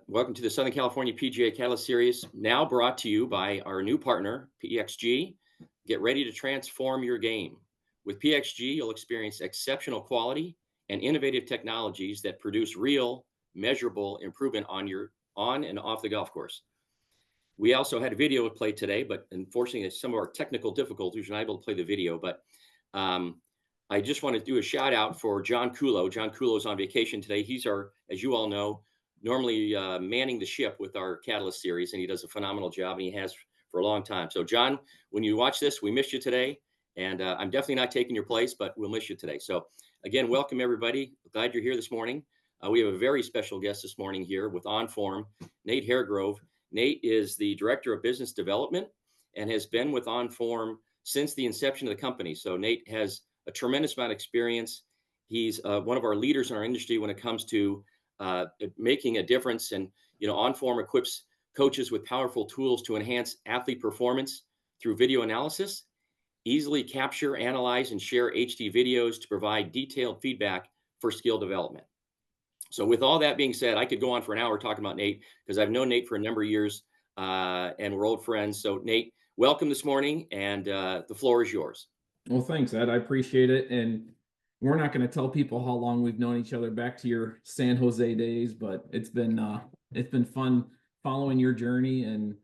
Welcome to the Southern California PGA Catalyst Series, now brought to you by our new partner, PXG. Get ready to transform your game. With PXG, you'll experience exceptional quality and innovative technologies that produce real, measurable improvement on and off the golf course. We also had a video play today, but unfortunately, some of our technical difficulties, we're not able to play the video. But I just want to do a shout out for John Kulo. John Kulo is on vacation today. He's our, as you all know, normally manning the ship with our Catalyst series, and he does a phenomenal job, and he has for a long time. So, John, when you watch this, we missed you today, and I'm definitely not taking your place, but we'll miss you today. So, again, welcome everybody. Glad you're here this morning. We have a very special guest this morning here with OnForm, Nate Haregrove. Nate is the Director of Business Development and has been with OnForm since the inception of the company. So, Nate has a tremendous amount of experience. He's one of our leaders in our industry when it comes to making a difference. And, OnForm equips coaches with powerful tools to enhance athlete performance through video analysis, easily capture, analyze, and share HD videos to provide detailed feedback for skill development. So with all that being said, I could go on for an hour talking about Nate because I've known Nate for a number of years and we're old friends. So Nate, welcome this morning, and the floor is yours. Well, thanks, Ed. I appreciate it. And we're not going to tell people how long we've known each other back to your San Jose days, but it's been fun following your journey and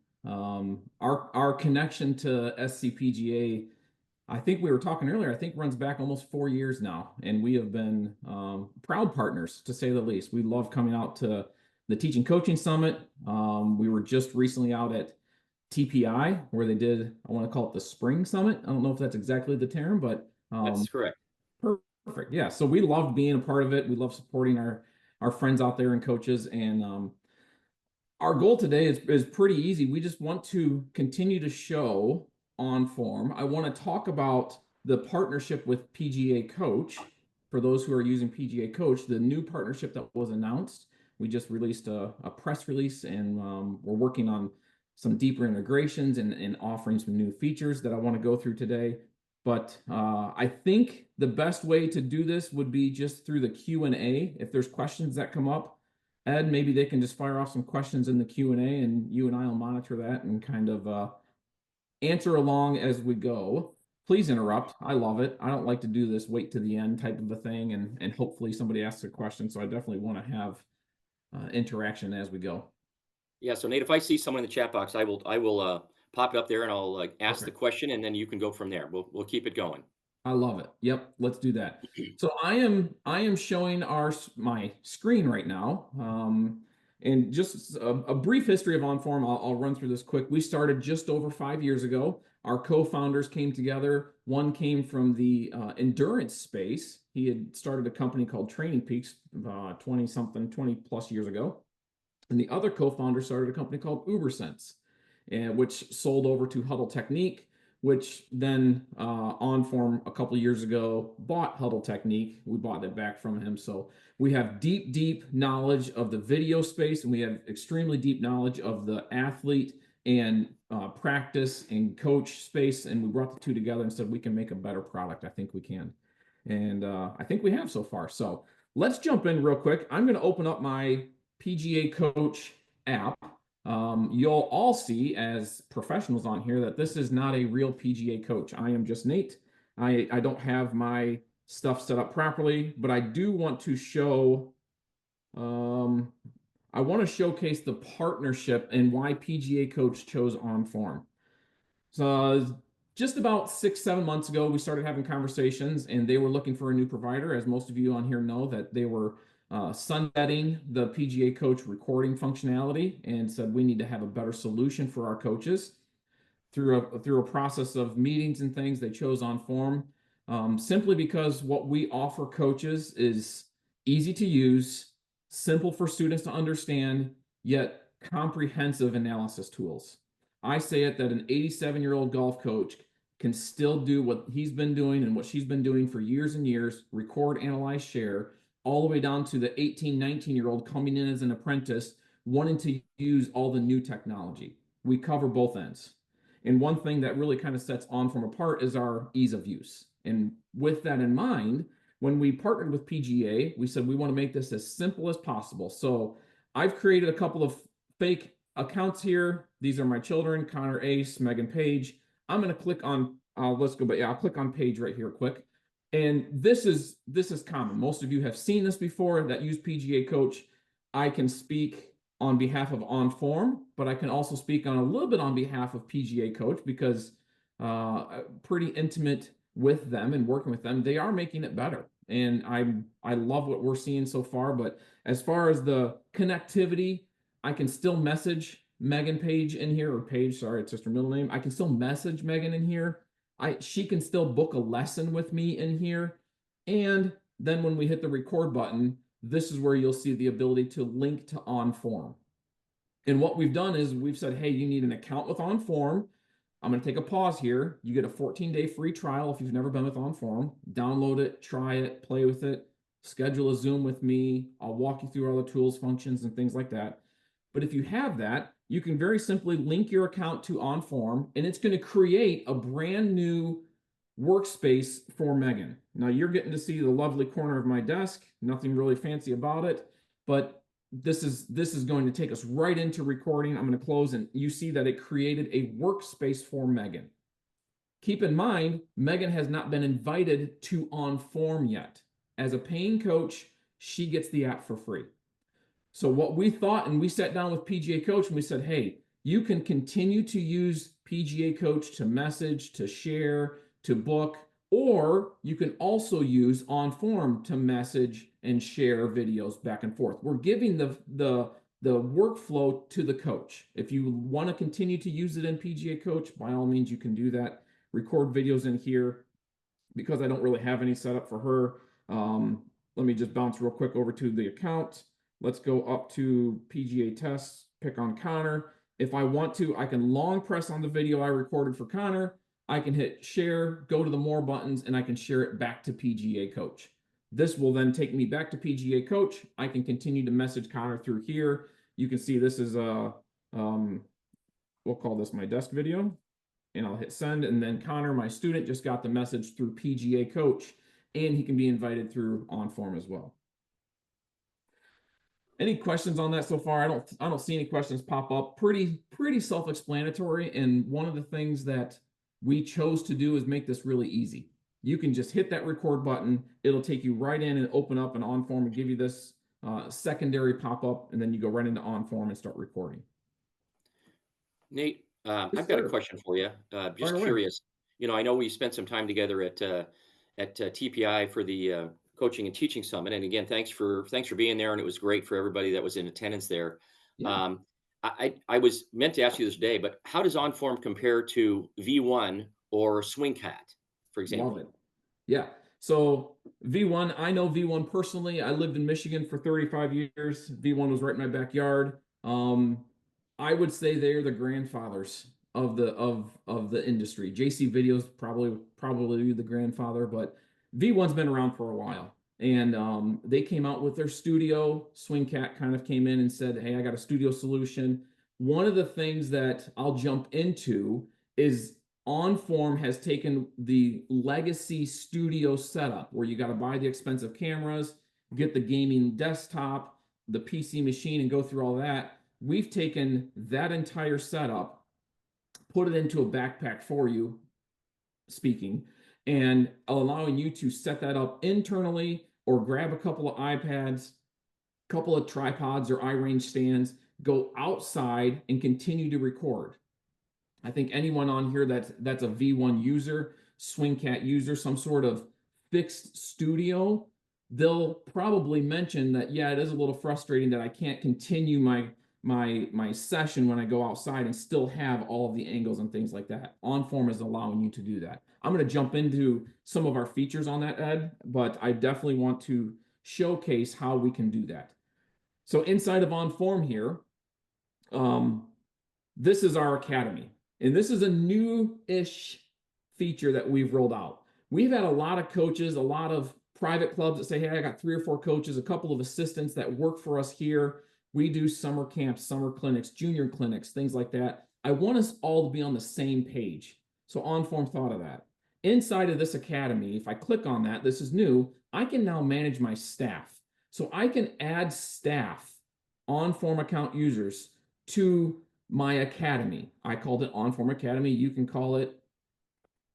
our connection to SCPGA. I think we were talking earlier, I think runs back almost 4 years now, and we have been proud partners, to say the least. We love coming out to the Teaching Coaching Summit. We were just recently out at TPI, where they did, I want to call it the Spring Summit. I don't know if that's exactly the term, but that's correct. Perfect. Yeah. So we loved being a part of it. We love supporting our friends out there and coaches. And our goal today is pretty easy. We just want to continue to show OnForm. I want to talk about the partnership with PGA Coach. For those who are using PGA Coach, the new partnership that was announced, we just released a press release, and we're working on some deeper integrations and offering some new features that I want to go through today. But I think the best way to do this would be just through the Q&A. If there's questions that come up, Ed, maybe they can just fire off some questions in the Q&A, and you and I will monitor that and kind of answer along as we go. Please interrupt. I love it. I don't like to do this wait to the end type of a thing, and hopefully somebody asks a question. So I definitely want to have interaction as we go. Yeah. So Nate, if I see someone in the chat box, I will pop it up there, and I'll ask the question, and then you can go from there. We'll keep it going. I love it. Yep, let's do that. So I am showing my screen right now, and just a brief history of OnForm. I'll run through this quick. We started just over 5 years ago. Our co-founders came together. One came from the endurance space. He had started a company called Training Peaks 20 plus years ago, and the other co-founder started a company called UberSense, which sold over to Huddle Technique, which then OnForm a couple of years ago bought Huddle Technique. We bought it back from him. So we have deep knowledge of the video space, and we have extremely deep knowledge of the athlete and practice and coach space. And we brought the two together and said we can make a better product. I think we can. And I think we have so far. So let's jump in real quick. I'm going to open up my PGA Coach app. You'll all see as professionals on here that this is not a real PGA Coach. I am just Nate. I don't have my stuff set up properly, but I do want to show, I want to showcase the partnership and why PGA Coach chose OnForm. So just about 6-7 months ago, we started having conversations, and they were looking for a new provider. As most of you on here know, that they were sunsetting the PGA Coach recording functionality, and said we need to have a better solution for our coaches. Through a process of meetings and things, they chose OnForm, simply because what we offer coaches is easy to use, simple for students to understand, yet comprehensive analysis tools. I say it that an 87-year-old golf coach can still do what he's been doing and what she's been doing for years and years: record, analyze, share, all the way down to the 18, 19-year-old coming in as an apprentice, wanting to use all the new technology. We cover both ends. And one thing that really kind of sets OnForm apart is our ease of use. And with that in mind, when we partnered with PGA, we said we want to make this as simple as possible. So I've created a couple of fake accounts here. These are my children, Connor Ace, Megan Page. I'm going to click on, let's go, but yeah, I'll click on Page right here quick. And this is common. Most of you have seen this before that use PGA Coach. I can speak on behalf of OnForm, but I can also speak on a little bit on behalf of PGA Coach because pretty intimate with them and working with them. They are making it better. And I love what we're seeing so far. But as far as the connectivity, I can still message Megan Page in here, or Page, sorry, it's just her middle name. I can still message Megan in here. She can still book a lesson with me in here. And then when we hit the record button, this is where you'll see the ability to link to OnForm. And what we've done is we've said, hey, you need an account with OnForm. I'm going to take a pause here. You get a 14-day free trial if you've never been with OnForm. Download it, try it, play with it, schedule a Zoom with me. I'll walk you through all the tools, functions, and things like that. But if you have that, you can very simply link your account to OnForm, and it's going to create a brand new workspace for Megan. Now you're getting to see the lovely corner of my desk, nothing really fancy about it, but this is going to take us right into recording. I'm going to close, and you see that it created a workspace for Megan. Keep in mind, Megan has not been invited to OnForm yet. As a paying coach, she gets the app for free. So what we thought, and we sat down with PGA Coach and we said, hey, you can continue to use PGA Coach to message, to share, to book, or you can also use OnForm to message and share videos back and forth. We're giving the workflow to the coach. If you want to continue to use it in PGA Coach, by all means, you can do that. Record videos in here. Because I don't really have any set up for her, let me just bounce real quick over to the account. Let's go up to PGA tests, pick on Connor. If I want to, I can long press on the video I recorded for Connor. I can hit share, go to the more buttons, and I can share it back to PGA Coach. This will then take me back to PGA Coach. I can continue to message Connor through here. You can see this is a, we'll call this my desk video, and I'll hit send. And then Connor, my student, just got the message through PGA Coach, and he can be invited through OnForm as well. Any questions on that so far? I don't see any questions pop up. Pretty self-explanatory. And one of the things that we chose to do is make this really easy. You can just hit that record button. It'll take you right in and open up an OnForm and give you this secondary pop-up, and then you go right into OnForm and start recording. Nate, I've got a question for you. Just curious. You know, I know we spent some time together at TPI for the Coaching and Teaching Summit, and again, thanks for being there, and it was great for everybody that was in attendance there. Yeah. I was meant to ask you this today, but how does OnForm compare to V1 or SwingCat, for example? Love it. Yeah. So V1, I know V1 personally. I lived in Michigan for 35 years. V1 was right in my backyard. I would say they're the grandfathers of the industry. JC Video's probably the grandfather, but V1's been around for a while. And they came out with their studio. SwingCat kind of came in and said, hey, I got a studio solution. One of the things that I'll jump into is OnForm has taken the legacy studio setup where you got to buy the expensive cameras, get the gaming desktop, the PC machine, and go through all that. We've taken that entire setup, put it into a backpack for you, and allowing you to set that up internally or grab a couple of iPads, a couple of tripods or iRange stands, go outside and continue to record. I think anyone on here that's a V1 user, SwingCat user, some sort of fixed studio, they'll probably mention that, yeah, it is a little frustrating that I can't continue my session when I go outside and still have all of the angles and things like that. OnForm is allowing you to do that. I'm going to jump into some of our features on that, Ed, but I definitely want to showcase how we can do that. So inside of OnForm here, this is our academy. And this is a new-ish feature that we've rolled out. We've had a lot of coaches, a lot of private clubs that say, hey, I got 3 or 4 coaches, a couple of assistants that work for us here. We do summer camps, summer clinics, junior clinics, things like that. I want us all to be on the same page. So OnForm thought of that. Inside of this academy, if I click on that, this is new, I can now manage my staff. So I can add staff OnForm account users to my academy. I called it OnForm Academy. You can call it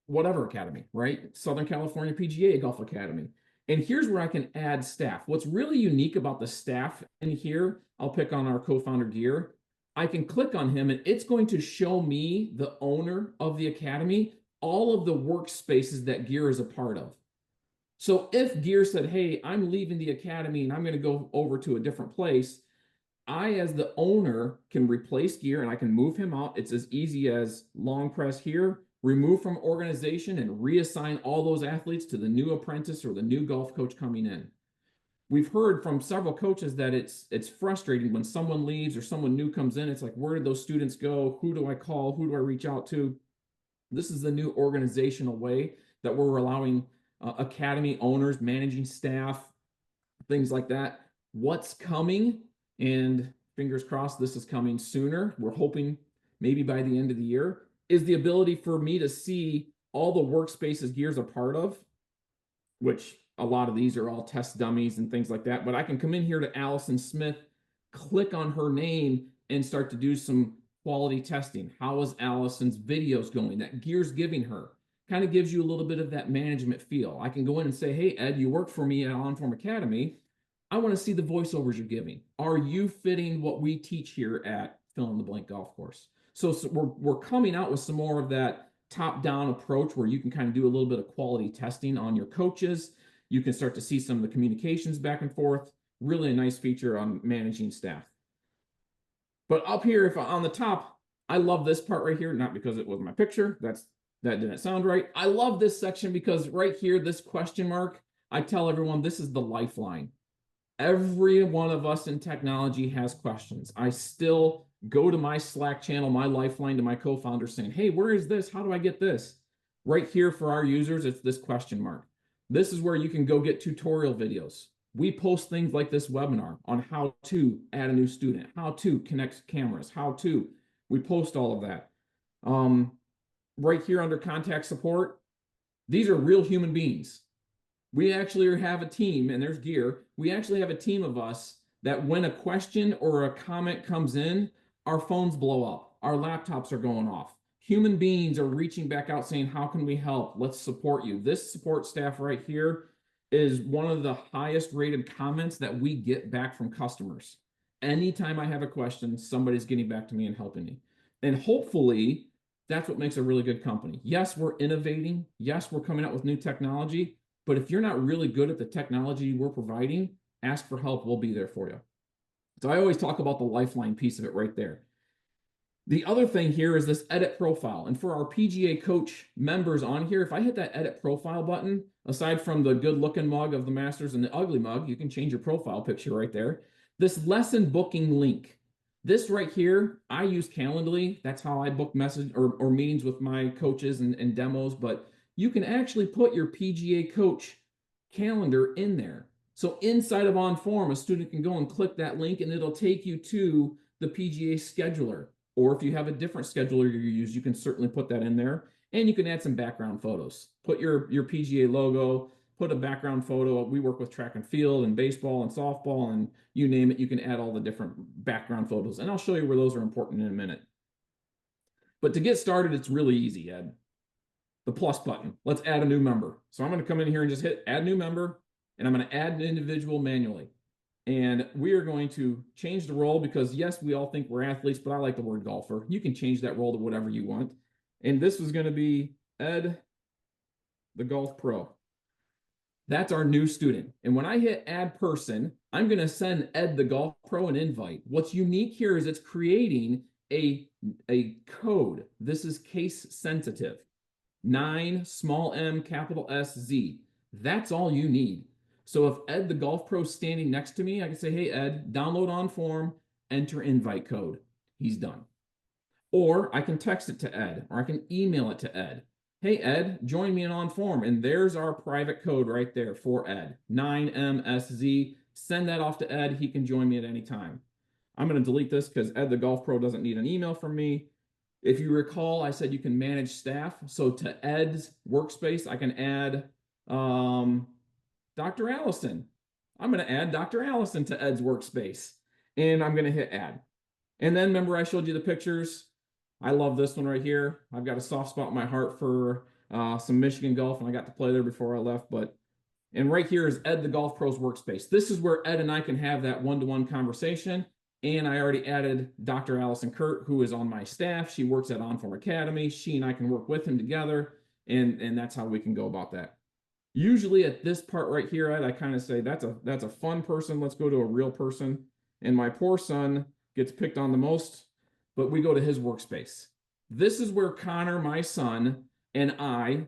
whatever academy, right? Southern California PGA Golf Academy. And here's where I can add staff. What's really unique about the staff in here, I'll pick on our co-founder Gear. I can click on him and it's going to show me, the owner of the academy, all of the workspaces that Gear is a part of. So if Gear said, hey, I'm leaving the academy and I'm going to go over to a different place, I, as the owner, can replace Gear and I can move him out. It's as easy as long press here, remove from organization, and reassign all those athletes to the new apprentice or the new golf coach coming in. We've heard from several coaches that it's frustrating when someone leaves or someone new comes in. It's like, where did those students go? Who do I call? Who do I reach out to? This is the new organizational way that we're allowing academy owners, managing staff, things like that. What's coming? And fingers crossed this is coming sooner. We're hoping maybe by the end of the year, is the ability for me to see all the workspaces Gear's a part of, which a lot of these are all test dummies and things like that. But I can come in here to Allison Smith, click on her name, and start to do some quality testing. How is Allison's videos going that Gear's giving her? Kind of gives you a little bit of that management feel. I can go in and say, hey, Ed, you work for me at OnForm Academy. I want to see the voiceovers you're giving. Are you fitting what we teach here at Fill in the Blank Golf Course? So we're coming out with some more of that top-down approach where you can kind of do a little bit of quality testing on your coaches. You can start to see some of the communications back and forth. Really a nice feature on managing staff. But up here, if on the top, I love this part right here, not because it was my picture. That didn't sound right. I love this section because right here, this question mark, I tell everyone this is the lifeline. Every one of us in technology has questions. I still go to my Slack channel, my lifeline, to my co-founder saying, hey, where is this? How do I get this? Right here for our users, it's this question mark. This is where you can go get tutorial videos. We post things like this webinar on how to add a new student, how to connect cameras, we post all of that. Right here under contact support, these are real human beings. We actually have a team, and there's Gear. We actually have a team of us that when a question or a comment comes in, our phones blow up, our laptops are going off. Human beings are reaching back out saying, how can we help? Let's support you. This support staff right here is one of the highest rated comments that we get back from customers. Anytime I have a question, somebody's getting back to me and helping me. And hopefully, that's what makes a really good company. Yes, we're innovating. Yes, we're coming out with new technology. But if you're not really good at the technology we're providing, ask for help. We'll be there for you. So I always talk about the lifeline piece of it right there. The other thing here is this edit profile. And for our PGA coach members on here, if I hit that edit profile button, aside from the good looking mug of the Masters and the ugly mug, you can change your profile picture right there. This lesson booking link. This right here, I use Calendly. That's how I book message or meetings with my coaches and demos. But you can actually put your PGA coach calendar in there. So inside of OnForm, a student can go and click that link and it'll take you to the PGA scheduler. Or if you have a different scheduler you use, you can certainly put that in there. And you can add some background photos. Put your PGA logo, put a background photo. We work with track and field and baseball and softball and you name it. You can add all the different background photos. And I'll show you where those are important in a minute. But to get started, it's really easy, Ed. The plus button. Let's add a new member. So I'm going to come in here and just hit add new member, and I'm going to add an individual manually. And we are going to change the role because yes, we all think we're athletes, but I like the word golfer. You can change that role to whatever you want. And this is going to be Ed, the Golf Pro. That's our new student. And when I hit add person, I'm going to send Ed, the Golf Pro, an invite. What's unique here is it's creating a code. This is case sensitive. 9 small m capital SZ. That's all you need. So if Ed the Golf Pro is standing next to me, I can say, hey Ed, download OnForm, enter invite code. He's done. Or I can text it to Ed, or I can email it to Ed. Hey Ed, join me in OnForm, and there's our private code right there for Ed, 9MSZ. Send that off to Ed. He can join me at any time. I'm going to delete this because Ed the Golf Pro doesn't need an email from me. If you recall, I said you can manage staff. So to Ed's workspace, I can add Dr. Allison. I'm going to add Dr. Allison to Ed's workspace. and I'm going to hit add. And then remember I showed you the pictures. I love this one right here. I've got a soft spot in my heart for some Michigan golf, and I got to play there before I left. And right here is Ed the Golf Pros workspace. This is where Ed and I can have that one-to-one conversation. And I already added Dr. Allison Kurt, who is on my staff. She works at OnForm Academy. She and I can work with him together, and that's how we can go about that. Usually at this part right here, Ed, I kind of say that's a fun person. Let's go to a real person. And my poor son gets picked on the most, but we go to his workspace. This is where Connor, my son, and I,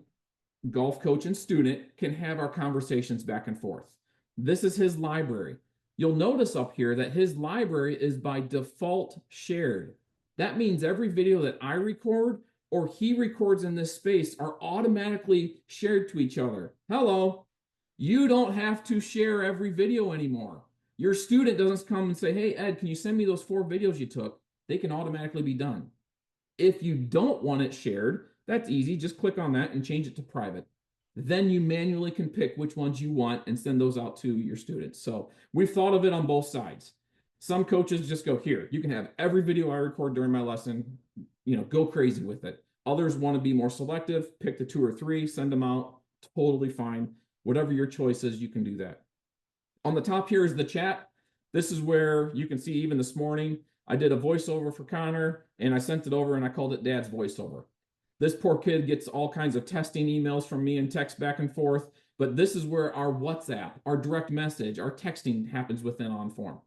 golf coach and student, can have our conversations back and forth. This is his library. You'll notice up here that his library is by default shared. That means every video that I record or he records in this space are automatically shared to each other. Hello. You don't have to share every video anymore. Your student doesn't come and say, hey, Ed, can you send me those 4 videos you took? They can automatically be done. If you don't want it shared, that's easy. Just click on that and change it to private. Then you manually can pick which ones you want and send those out to your students. So we've thought of it on both sides. Some coaches just go, here, you can have every video I record during my lesson, go crazy with it. Others want to be more selective, pick the 2 or 3, send them out, totally fine. Whatever your choice is, you can do that. On the top here is the chat. This is where you can see even this morning, I did a voiceover for Connor and I sent it over and I called it Dad's voiceover. This poor kid gets all kinds of testing emails from me and text back and forth, but this is where our WhatsApp, our direct message, our texting happens within OnForm.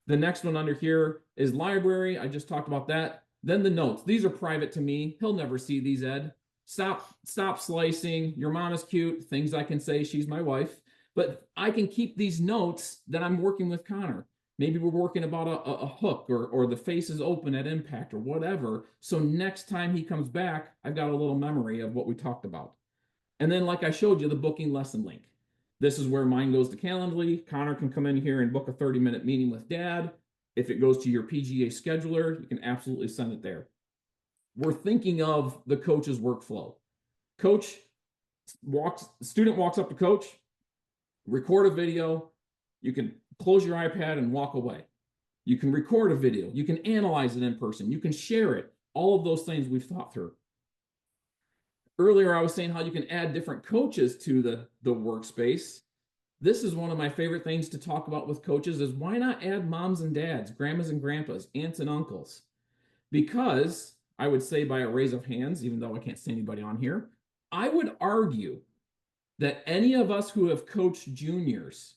The next one under here is library. I just talked about that. Then the notes. These are private to me. He'll never see these, Ed. Stop slicing. Your mom is cute. Things I can say. She's my wife. But I can keep these notes that I'm working with Connor. Maybe we're working about a hook or the face is open at impact or whatever. So next time he comes back, I've got a little memory of what we talked about. And then like I showed you, the booking lesson link. This is where mine goes to Calendly. Connor can come in here and book a 30-minute meeting with Dad. If it goes to your PGA scheduler, you can absolutely send it there. We're thinking of the coach's workflow. Student walks up to coach, record a video. You can close your iPad and walk away. You can record a video. You can analyze it in person. You can share it. All of those things we've thought through. Earlier, I was saying how you can add different coaches to the workspace. This is one of my favorite things to talk about with coaches is why not add moms and dads, grandmas and grandpas, aunts and uncles? Because I would say by a raise of hands, even though I can't see anybody on here, I would argue that any of us who have coached juniors,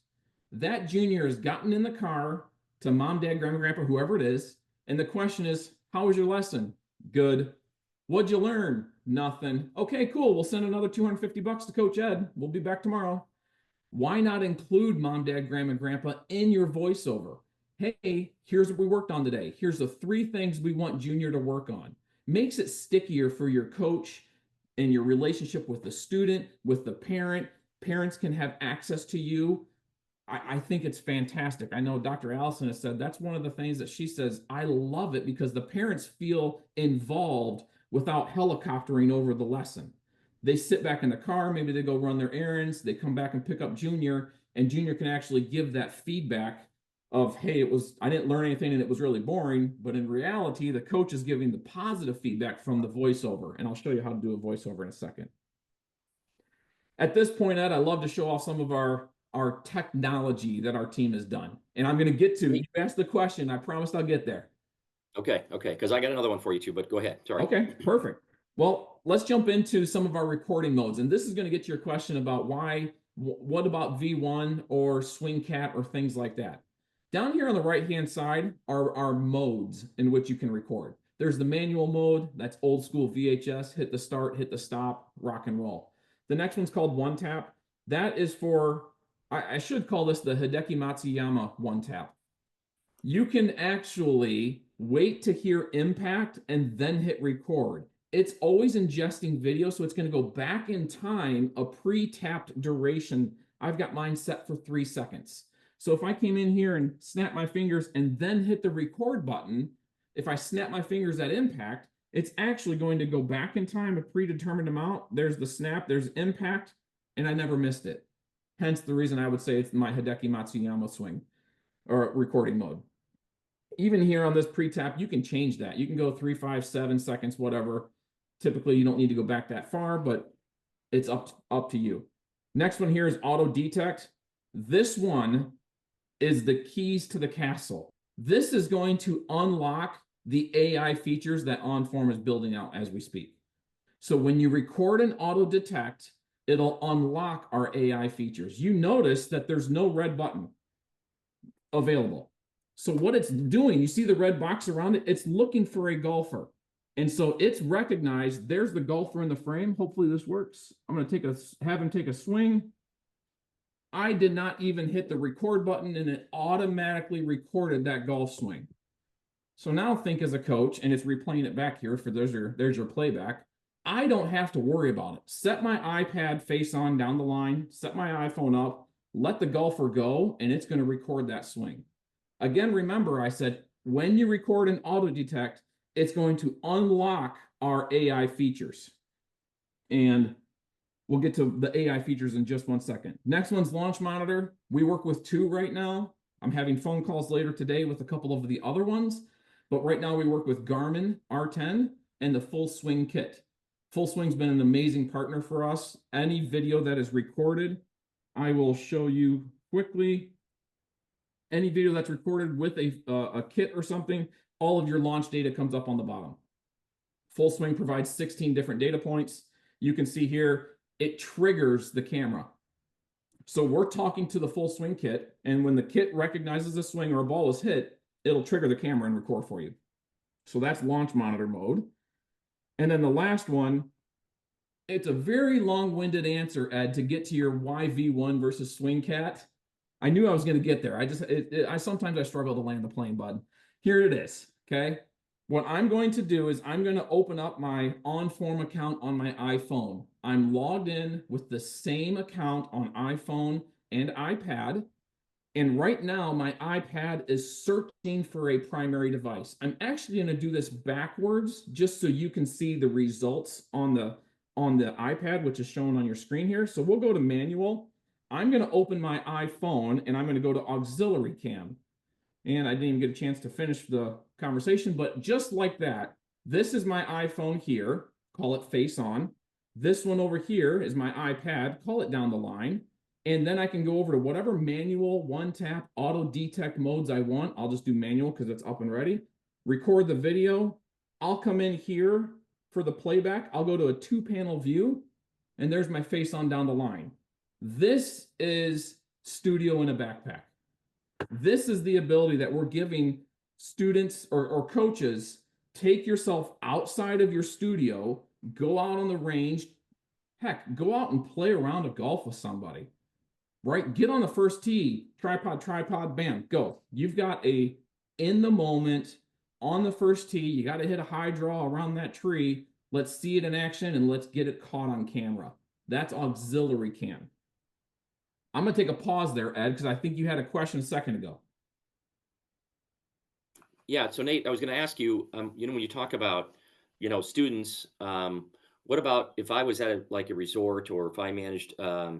that junior has gotten in the car to mom, dad, grandma, grandpa, whoever it is, and the question is, how was your lesson? Good. What'd you learn? Nothing. Okay, cool. We'll send another $250 to Coach Ed. We'll be back tomorrow. Why not include mom, dad, grandma, grandpa in your voiceover? Hey, here's what we worked on today. Here's the 3 things we want junior to work on. Makes it stickier for your coach and your relationship with the student, with the parent. Parents can have access to you. I think it's fantastic. I know Dr. Allison has said that's one of the things that she says, I love it because the parents feel involved without helicoptering over the lesson. They sit back in the car, maybe they go run their errands, they come back and pick up Junior, and Junior can actually give that feedback of, hey, I didn't learn anything and it was really boring, but in reality, the coach is giving the positive feedback from the voiceover, and I'll show you how to do a voiceover in a second. At this point, Ed, I love to show off some of our technology that our team has done. And I'm going to get to, you asked the question, I promised I'll get there. Okay, because I got another one for you too, but go ahead. Sorry. Okay, perfect. Well, let's jump into some of our recording modes. And this is going to get to your question about what about V1 or Swing Cat or things like that. Down here on the right-hand side are our modes in which you can record. There's the manual mode, that's old school VHS, hit the start, hit the stop, rock and roll. The next one's called One Tap. That is for, I should call this the Hideki Matsuyama One Tap. You can actually wait to hear impact and then hit record. It's always ingesting video, so it's going to go back in time, a pre-tapped duration. I've got mine set for 3 seconds. So if I came in here and snap my fingers and then hit the record button, if I snap my fingers at impact, it's actually going to go back in time a predetermined amount. There's the snap, there's impact, and I never missed it. Hence the reason I would say it's my Hideki Matsuyama swing or recording mode. Even here on this pre-tap, you can change that. You can go 3, 5, 7 seconds, whatever. Typically, you don't need to go back that far, but it's up to you. Next one here is auto detect. This one is the keys to the castle. This is going to unlock the AI features that OnForm is building out as we speak. So when you record and auto detect, it'll unlock our AI features. You notice that there's no red button available. So what it's doing, you see the red box around it, it's looking for a golfer. And so it's recognized there's the golfer in the frame. Hopefully this works. I'm going to have him take a swing. I did not even hit the record button and it automatically recorded that golf swing. So now think as a coach, and it's replaying it back here for there's your playback. I don't have to worry about it. Set my iPad face on down the line, set my iPhone up, let the golfer go, and it's going to record that swing. Again, remember I said, when you record and auto detect, it's going to unlock our AI features. And we'll get to the AI features in just 1 second. Next one's launch monitor. We work with 2 right now. I'm having phone calls later today with a couple of the other ones, but right now we work with Garmin R10 and the Full Swing kit. Full Swing's been an amazing partner for us. Any video that is recorded, I will show you quickly. Any video that's recorded with a kit or something, all of your launch data comes up on the bottom. Full Swing provides 16 different data points. You can see here, it triggers the camera. So we're talking to the Full Swing kit, and when the kit recognizes a swing or a ball is hit, it'll trigger the camera and record for you. So that's launch monitor mode. And then the last one, it's a very long-winded answer, Ed, to get to your YV1 versus swing cat. I knew I was going to get there. I sometimes struggle to land the plane, bud. Here it is, okay? What I'm going to do is I'm going to open up my OnForm account on my iPhone. I'm logged in with the same account on iPhone and iPad. And right now, my iPad is searching for a primary device. I'm actually going to do this backwards just so you can see the results on the iPad, which is shown on your screen here. So we'll go to manual. I'm going to open my iPhone and I'm going to go to auxiliary cam. And I didn't even get a chance to finish the conversation, but just like that, this is my iPhone here, call it face on. This one over here is my iPad, call it down the line. And then I can go over to whatever manual, one tap, auto detect modes I want. I'll just do manual because it's up and ready. Record the video. I'll come in here for the playback. I'll go to a 2-panel view, and there's my face on down the line. This is studio in a backpack. This is the ability that we're giving students or coaches. Take yourself outside of your studio, go out on the range, heck, go out and play around a golf with somebody, right? Get on the first tee, tripod, bam, go. You've got a in the moment on the first tee, you got to hit a high draw around that tree. Let's see it in action and let's get it caught on camera. That's auxiliary cam. I'm going to take a pause there, Ed, because I think you had a question a second ago. Yeah. So Nate, I was going to ask you, when you talk about, students, what about if I was at a resort, or if I managed a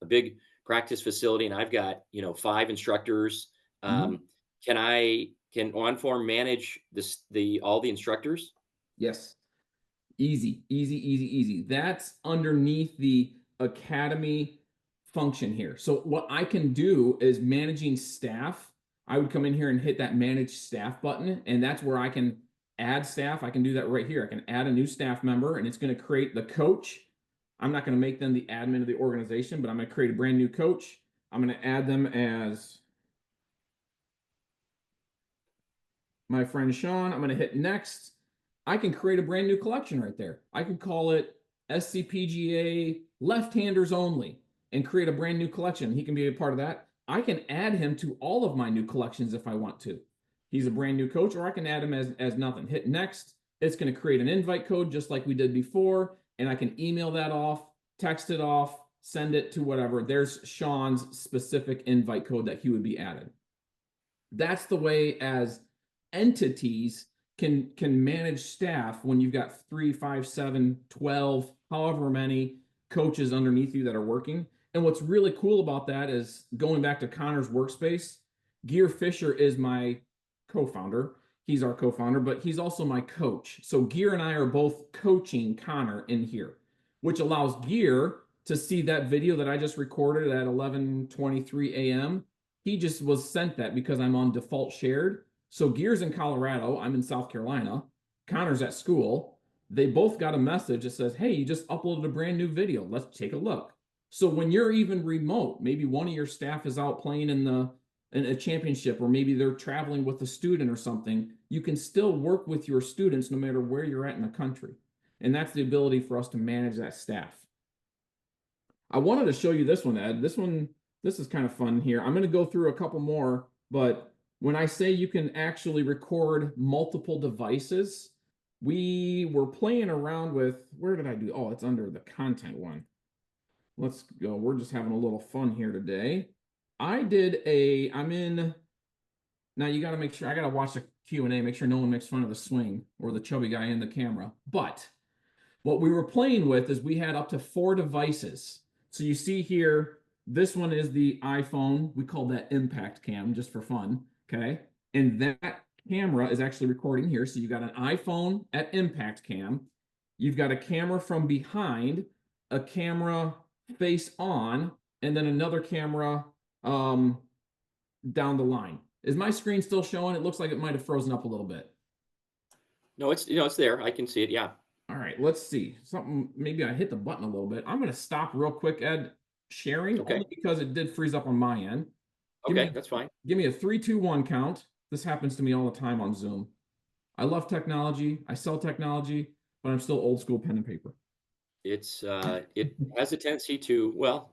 big practice facility and I've got, 5 instructors, can OnForm manage all the instructors? Yes. Easy. That's underneath the academy function here. So what I can do is managing staff. I would come in here and hit that manage staff button, and that's where I can add staff. I can do that right here. I can add a new staff member, and it's going to create the coach. I'm not going to make them the admin of the organization, but I'm going to create a brand new coach. I'm going to add them as my friend Sean. I'm going to hit next. I can create a brand new collection right there. I can call it SCPGA left-handers only and create a brand new collection. He can be a part of that. I can add him to all of my new collections if I want to. He's a brand new coach, or I can add him as nothing. Hit next. It's going to create an invite code just like we did before, and I can email that off, text it off, send it to whatever. There's Sean's specific invite code that he would be added. That's the way as entities can manage staff when you've got 3, 5, 7, 12, however many coaches underneath you that are working. And what's really cool about that is, going back to Connor's workspace, Gear Fisher is my co-founder. He's our co-founder, but he's also my coach. So Gear and I are both coaching Connor in here, which allows Gear to see that video that I just recorded at 11:23 a.m. He just was sent that because I'm on default shared. So Gear's in Colorado, I'm in South Carolina, Connor's at school. They both got a message that says, hey, you just uploaded a brand new video. Let's take a look. So when you're even remote, maybe one of your staff is out playing in a championship, or maybe they're traveling with a student or something, you can still work with your students no matter where you're at in the country. And that's the ability for us to manage that staff. I wanted to show you this one, Ed. This is kind of fun here. I'm going to go through a couple more, but when I say you can actually record multiple devices, we were playing around with, where did I do? Oh, it's under the content one. Let's go. We're just having a little fun here today. I'm in, now you got to make sure, I got to watch the Q&A, make sure no one makes fun of the swing or the chubby guy in the camera. But what we were playing with is we had up to 4 devices. So you see here, this one is the iPhone. We call that impact cam just for fun, okay? And that camera is actually recording here. So you got an iPhone at impact cam. You've got a camera from behind, a camera face on, and then another camera down the line. Is my screen still showing? It looks like it might have frozen up a little bit. No, it's there. I can see it. Yeah. All right, let's see. Something, maybe I hit the button a little bit. I'm going to stop real quick, Ed, sharing, Okay. only because it did freeze up on my end. Okay, that's fine. Give me a 3, 2, 1 count. This happens to me all the time on Zoom. I love technology. I sell technology, but I'm still old school pen and paper. It has a tendency to, well,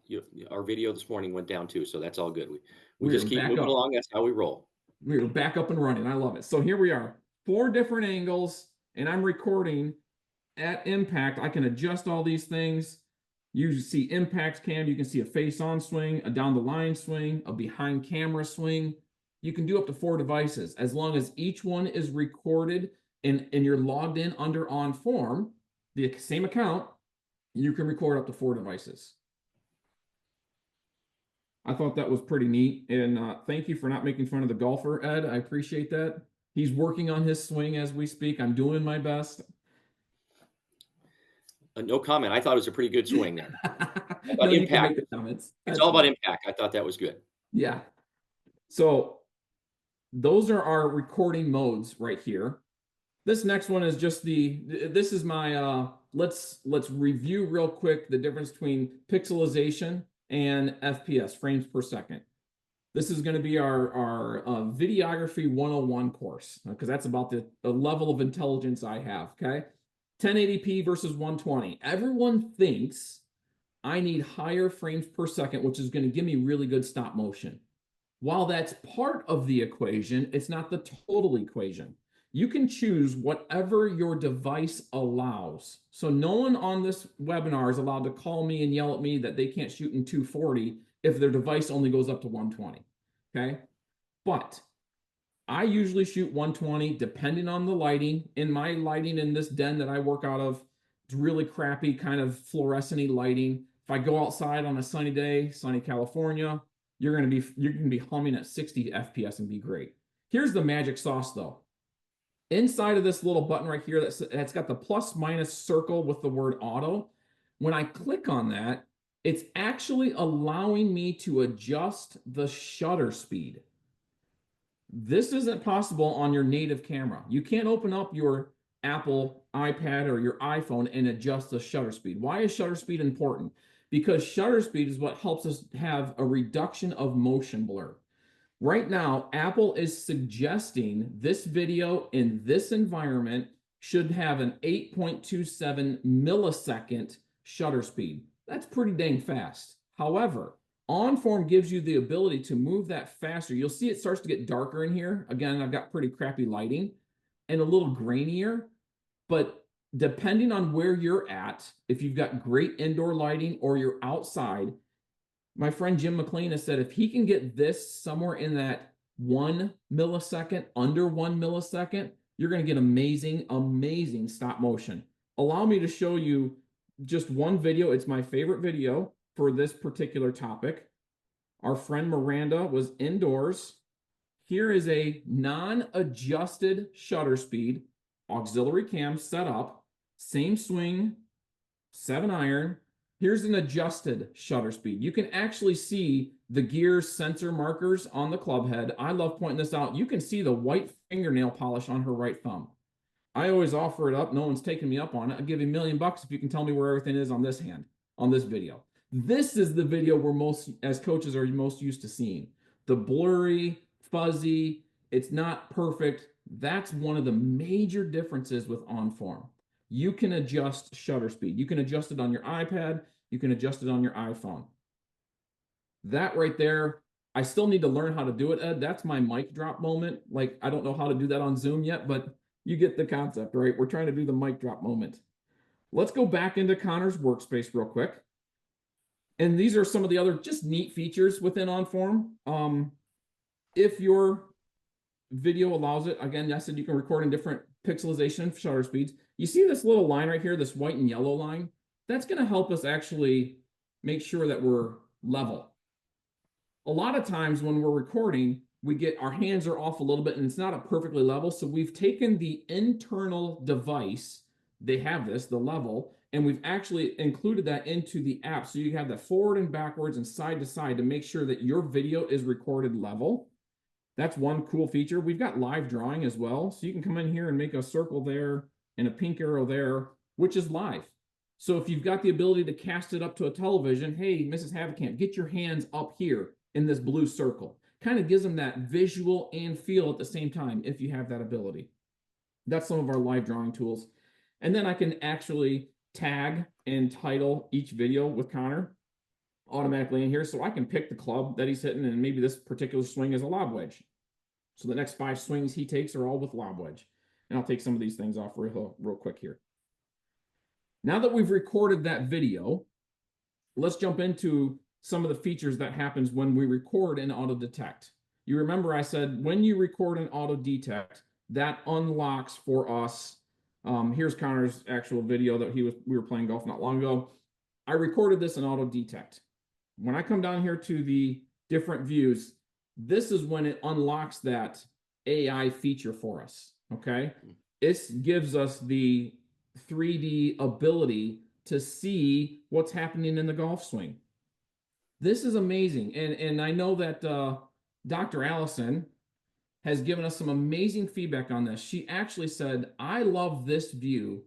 our video this morning went down too, so that's all good. We just keep moving along. That's how we roll. We are back up and running. I love it. So here we are, 4 different angles, and I'm recording at impact. I can adjust all these things. You see impact cam, you can see a face on swing, a down the line swing, a behind camera swing. You can do up to 4 devices as long as each one is recorded and you're logged in under OnForm, the same account. You can record up to 4 devices. I thought that was pretty neat. And thank you for not making fun of the golfer, Ed. I appreciate that. He's working on his swing as we speak. I'm doing my best. No comment. I thought it was a pretty good swing there. No, you can make the comments. It's all about impact. I thought that was good. Yeah. So those are our recording modes right here. This next one is just this is my, let's review real quick the difference between pixelization and FPS, frames per second. This is going to be our videography 101 course, because that's about the level of intelligence I have, okay? 1080p versus 120. Everyone thinks I need higher frames per second, which is going to give me really good stop motion. While that's part of the equation, it's not the total equation. You can choose whatever your device allows. So no one on this webinar is allowed to call me and yell at me that they can't shoot in 240 if their device only goes up to 120, okay? But I usually shoot 120 depending on the lighting. In my lighting in this den that I work out of, it's really crappy kind of fluorescent-y lighting. If I go outside on a sunny day, sunny California, you're gonna be humming at 60 FPS and be great. Here's the magic sauce though. Inside of this little button right here that's got the plus minus circle with the word auto, when I click on that, it's actually allowing me to adjust the shutter speed. This isn't possible on your native camera. You can't open up your Apple iPad or your iPhone and adjust the shutter speed. Why is shutter speed important? Because shutter speed is what helps us have a reduction of motion blur. Right now, Apple is suggesting this video in this environment should have an 8.27 millisecond shutter speed. That's pretty dang fast. However, OnForm gives you the ability to move that faster. You'll see it starts to get darker in here. Again, I've got pretty crappy lighting and a little grainier, but depending on where you're at, if you've got great indoor lighting or you're outside, my friend Jim McLean has said if he can get this somewhere in that 1 millisecond, under 1 millisecond, you're going to get amazing, amazing stop motion. Allow me to show you just one video. It's my favorite video for this particular topic. Our friend Miranda was indoors Here is a non-adjusted shutter speed, auxiliary cam set up, same swing, 7-iron. Here's an adjusted shutter speed. You can actually see the gear sensor markers on the club head. I love pointing this out. You can see the white fingernail polish on her right thumb. I always offer it up. No one's taking me up on it. I'll give you $1 million if you can tell me where everything is on this hand, on this video. This is the video we're most, as coaches, are most used to seeing. The blurry, fuzzy, it's not perfect. That's one of the major differences with OnForm. You can adjust shutter speed. You can adjust it on your iPad. You can adjust it on your iPhone. That right there, I still need to learn how to do it, Ed. That's my mic drop moment. Like, I don't know how to do that on Zoom yet, but you get the concept, right? We're trying to do the mic drop moment. Let's go back into Connor's workspace real quick. And these are some of the other just neat features within OnForm. If your video allows it, again, I said you can record in different pixelization and shutter speeds. You see this little line right here, this white and yellow line? That's going to help us actually make sure that we're level. A lot of times when we're recording, we get our hands are off a little bit and it's not a perfectly level. So we've taken the internal device, they have this, the level, and we've actually included that into the app. So you have that forward and backwards and side to side to make sure that your video is recorded level. That's one cool feature. We've got live drawing as well. So you can come in here and make a circle there and a pink arrow there, which is live. So if you've got the ability to cast it up to a television, hey, Mrs. Haverkamp, get your hands up here in this blue circle. Kind of gives them that visual and feel at the same time if you have that ability. That's some of our live drawing tools. And then I can actually tag and title each video with Connor automatically in here. So I can pick the club that he's hitting, and maybe this particular swing is a lob wedge. So the next 5 swings he takes are all with lob wedge. And I'll take some of these things off real quick here. Now that we've recorded that video, let's jump into some of the features that happens when we record and auto detect. You remember I said when you record and auto detect, that unlocks for us. Here's Connor's actual video that we were playing golf not long ago. I recorded this in auto detect. When I come down here to the different views, this is when it unlocks that AI feature for us. Okay, this gives us the 3D ability to see what's happening in the golf swing. This is amazing. And I know that Dr. Allison has given us some amazing feedback on this. She actually said, I love this view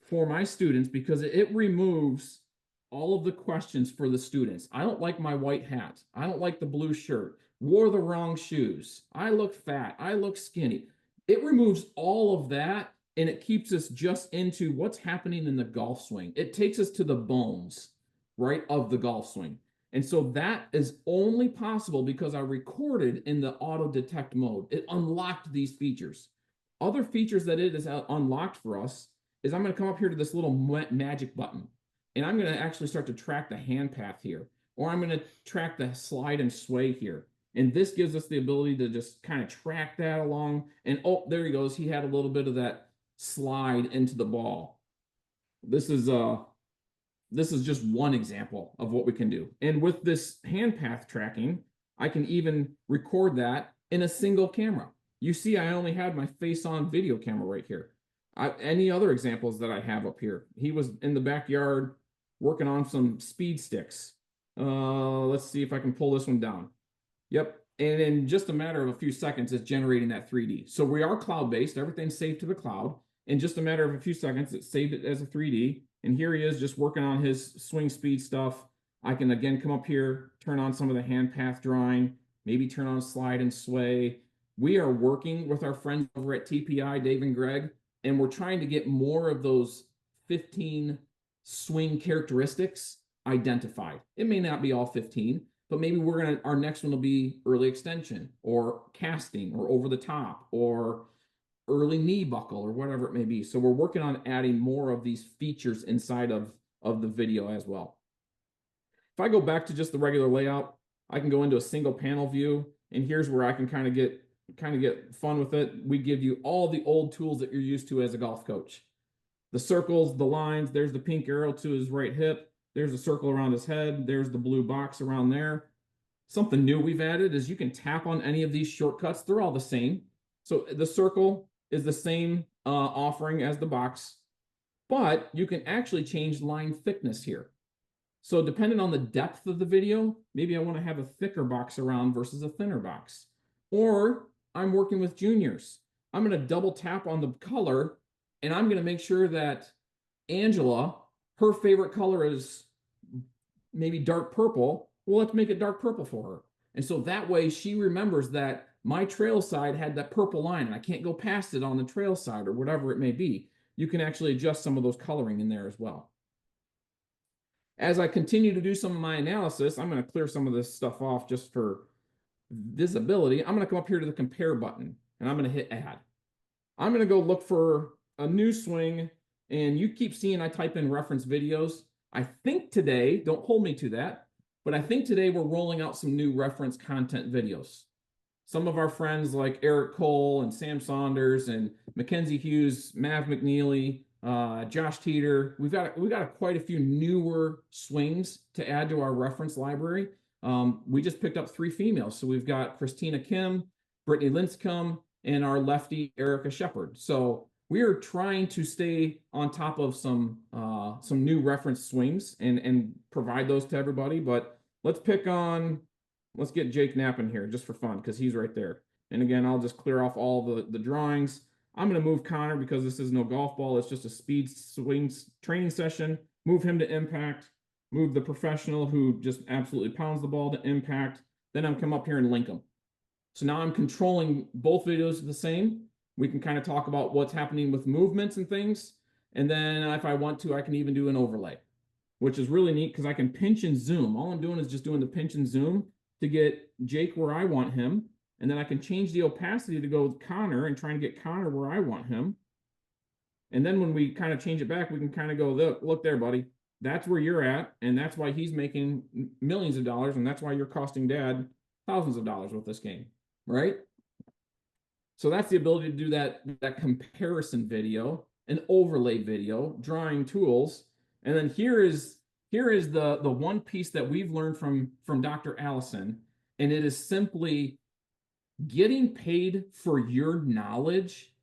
for my students because it removes all of the questions for the students. I don't like my white hat. I don't like the blue shirt. Wore the wrong shoes. I look fat. I look skinny. It removes all of that, and it keeps us just into what's happening in the golf swing. It takes us to the bones, right, of the golf swing. And so that is only possible because I recorded in the auto detect mode. It unlocked these features. Other features that it has unlocked for us is I'm going to come up here to this little magic button, and I'm going to actually start to track the hand path here, or I'm going to track the slide and sway here. And this gives us the ability to just kind of track that along. And oh, there he goes. He had a little bit of that slide into the ball. This is just one example of what we can do. And with this hand path tracking, I can even record that in a single camera. You see, I only had my face-on video camera right here. Any other examples that I have up here? He was in the backyard working on some speed sticks. Let's see if I can pull this one down. Yep. And in just a matter of a few seconds, it's generating that 3D. So we are cloud-based. Everything's saved to the cloud. In just a matter of a few seconds, it saved it as a 3D. And here he is just working on his swing speed stuff. I can, again, come up here, turn on some of the hand path drawing, maybe turn on slide and sway. We are working with our friends over at TPI, Dave and Greg, and we're trying to get more of those 15 swing characteristics identified. It may not be all 15, but maybe our next one will be early extension or casting or over the top or early knee buckle or whatever it may be. So we're working on adding more of these features inside of the video as well. If I go back to just the regular layout, I can go into a single panel view, and here's where I can kind of get fun with it. We give you all the old tools that you're used to as a golf coach. The circles, the lines, there's the pink arrow to his right hip. There's a circle around his head. There's the blue box around there. Something new we've added is you can tap on any of these shortcuts. They're all the same. So the circle is the same offering as the box, but you can actually change line thickness here. So depending on the depth of the video, maybe I want to have a thicker box around versus a thinner box. Or I'm working with juniors. I'm going to double tap on the color, and I'm going to make sure that Angela, her favorite color is maybe dark purple. Well, let's make it dark purple for her. And so that way she remembers that my trail side had that purple line and I can't go past it on the trail side or whatever it may be. You can actually adjust some of those coloring in there as well. As I continue to do some of my analysis, I'm going to clear some of this stuff off just for visibility. I'm going to come up here to the compare button and I'm going to hit add. I'm going to go look for a new swing, and you keep seeing I type in reference videos. I think today, don't hold me to that, but I think today we're rolling out some new reference content videos. Some of our friends like Eric Cole and Sam Saunders and Mackenzie Hughes, Mav McNeely, Josh Teeter. We've got quite a few newer swings to add to our reference library. We just picked up 3 females. So we've got Christina Kim, Brittany Linscomb, and our lefty Erica Shepard. So we are trying to stay on top of some new reference swings and provide those to everybody. But let's get Jake Knapp in here just for fun because he's right there. And again, I'll just clear off all the drawings. I'm going to move Connor because this is no golf ball. It's just a speed swings training session. Move him to impact. Move the professional who just absolutely pounds the ball to impact. Then I'm come up here and link them. So now I'm controlling both videos the same. We can kind of talk about what's happening with movements and things. And then if I want to, I can even do an overlay, which is really neat because I can pinch and zoom. All I'm doing is just doing the pinch and zoom to get Jake where I want him. And then I can change the opacity to go with Connor and try and get Connor where I want him. And then when we kind of change it back, we can kind of go, look there, buddy. That's where you're at. And that's why he's making millions of dollars. And that's why you're costing dad thousands of dollars with this game, right? So that's the ability to do that comparison video, an overlay video, drawing tools. And then here is the one piece that we've learned from Dr. Allison. And it is simply getting paid for your knowledge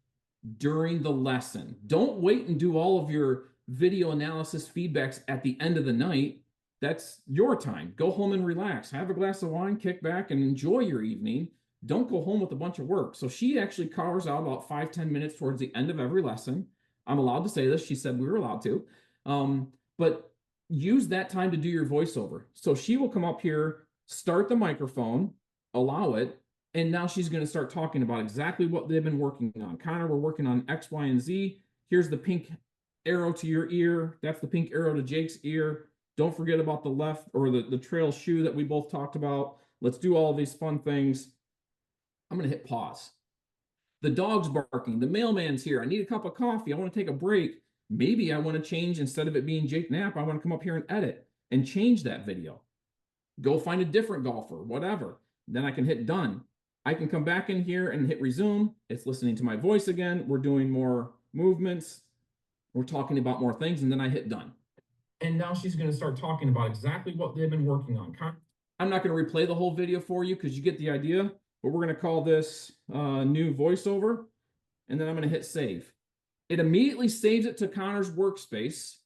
during the lesson. Don't wait and do all of your video analysis feedbacks at the end of the night. That's your time. Go home and relax. Have a glass of wine, kick back, and enjoy your evening. Don't go home with a bunch of work. So she actually carves out about 5-10 minutes towards the end of every lesson. I'm allowed to say this. She said we were allowed to. But use that time to do your voiceover. So she will come up here, start the microphone, allow it, and now she's going to start talking about exactly what they've been working on. Connor, we're working on X, Y, and Z. Here's the pink arrow to your ear. That's the pink arrow to Jake's ear. Don't forget about the left or the trail shoe that we both talked about. Let's do all these fun things. I'm going to hit pause. The dog's barking. The mailman's here. I need a cup of coffee. I want to take a break. Maybe I want to change, instead of it being Jake Knapp, I want to come up here and edit and change that video. Go find a different golfer, whatever. Then I can hit done. I can come back in here and hit resume. It's listening to my voice again. We're doing more movements. We're talking about more things, and then I hit done. And now she's going to start talking about exactly what they've been working on. I'm not going to replay the whole video for you because you get the idea, but we're going to call this new voiceover, and then I'm going to hit save. It immediately saves it to Connor's workspace,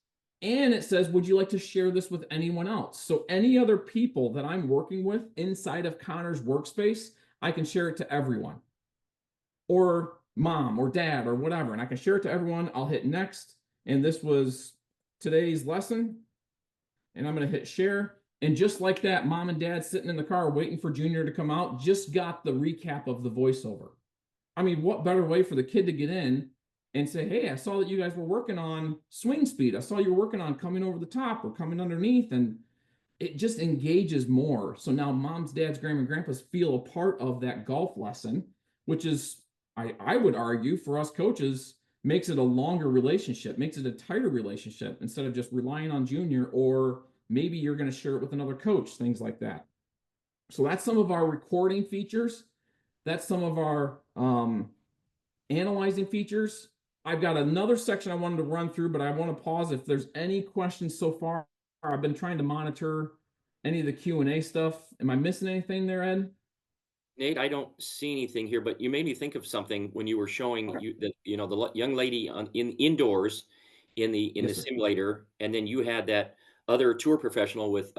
and it says, would you like to share this with anyone else? So any other people that I'm working with inside of Connor's workspace, I can share it to everyone, or mom or dad or whatever, and I can share it to everyone. I'll hit next, and this was today's lesson, and I'm going to hit share. And just like that, mom and dad sitting in the car waiting for Junior to come out just got the recap of the voiceover. I mean, what better way for the kid to get in and say, hey, I saw that you guys were working on swing speed. I saw you were working on coming over the top or coming underneath, and it just engages more. So now moms, dads, grandma, and grandpas feel a part of that golf lesson, which is, I would argue, for us coaches, makes it a longer relationship, makes it a tighter relationship instead of just relying on Junior, or maybe you're going to share it with another coach, things like that. So that's some of our recording features. That's some of our analyzing features. I've got another section I wanted to run through, but I want to pause if there's any questions so far. I've been trying to monitor any of the Q&A stuff. Am I missing anything there, Ed? Nate, I don't see anything here, but you made me think of something when you were showing the young lady indoors in the Yes, sir. simulator, and then you had that other tour professional with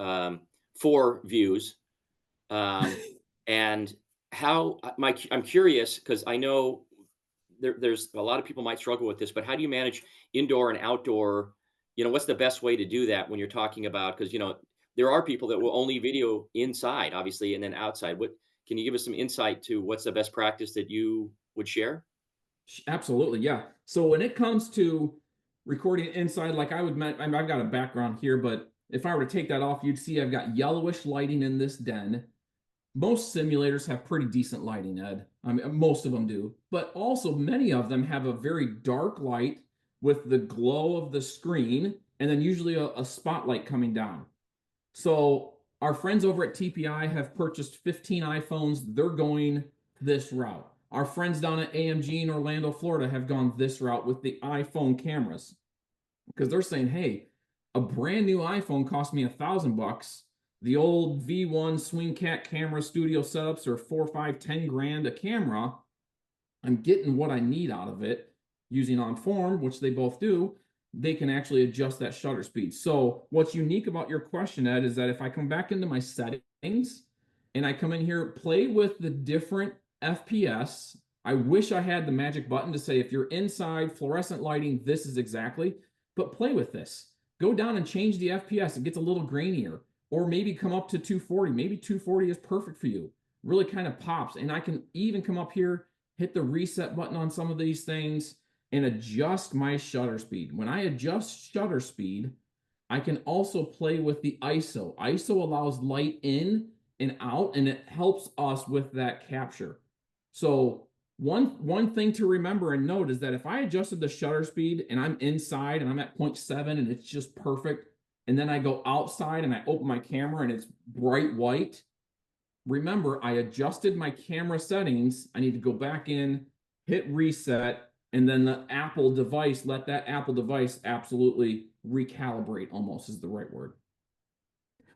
4 views. And I'm curious because I know there's a lot of people might struggle with this, but how do you manage indoor and outdoor? What's the best way to do that when you're talking about, because there are people that will only video inside, obviously, and then outside. What can you give us some insight to what's the best practice that you would share? Absolutely, yeah. So when it comes to recording inside, like I've got a background here, but if I were to take that off, you'd see I've got yellowish lighting in this den. Most simulators have pretty decent lighting, Ed. I mean, most of them do, but also many of them have a very dark light with the glow of the screen, and then usually a spotlight coming down. So our friends over at TPI have purchased 15 iPhones. They're going this route. Our friends down at AMG in Orlando, Florida have gone this route with the iPhone cameras because they're saying, hey, a brand new iPhone cost me $1,000. The old V1 Swing Cat camera studio setups are 4, 5, 10 grand a camera. I'm getting what I need out of it using OnForm, which they both do. They can actually adjust that shutter speed. So what's unique about your question, Ed, is that if I come back into my settings and I come in here, play with the different FPS. I wish I had the magic button to say, if you're inside fluorescent lighting, this is exactly, but play with this. Go down and change the FPS. It gets a little grainier, or maybe come up to 240. Maybe 240 is perfect for you. Really kind of pops. And I can even come up here, hit the reset button on some of these things, and adjust my shutter speed. When I adjust shutter speed, I can also play with the ISO. ISO allows light in and out, and it helps us with that capture. So one thing to remember and note is that if I adjusted the shutter speed and I'm inside and I'm at 0.7 and it's just perfect, and then I go outside and I open my camera and it's bright white, remember, I adjusted my camera settings. I need to go back in, hit reset, and then the Apple device, let that Apple device absolutely recalibrate, almost is the right word.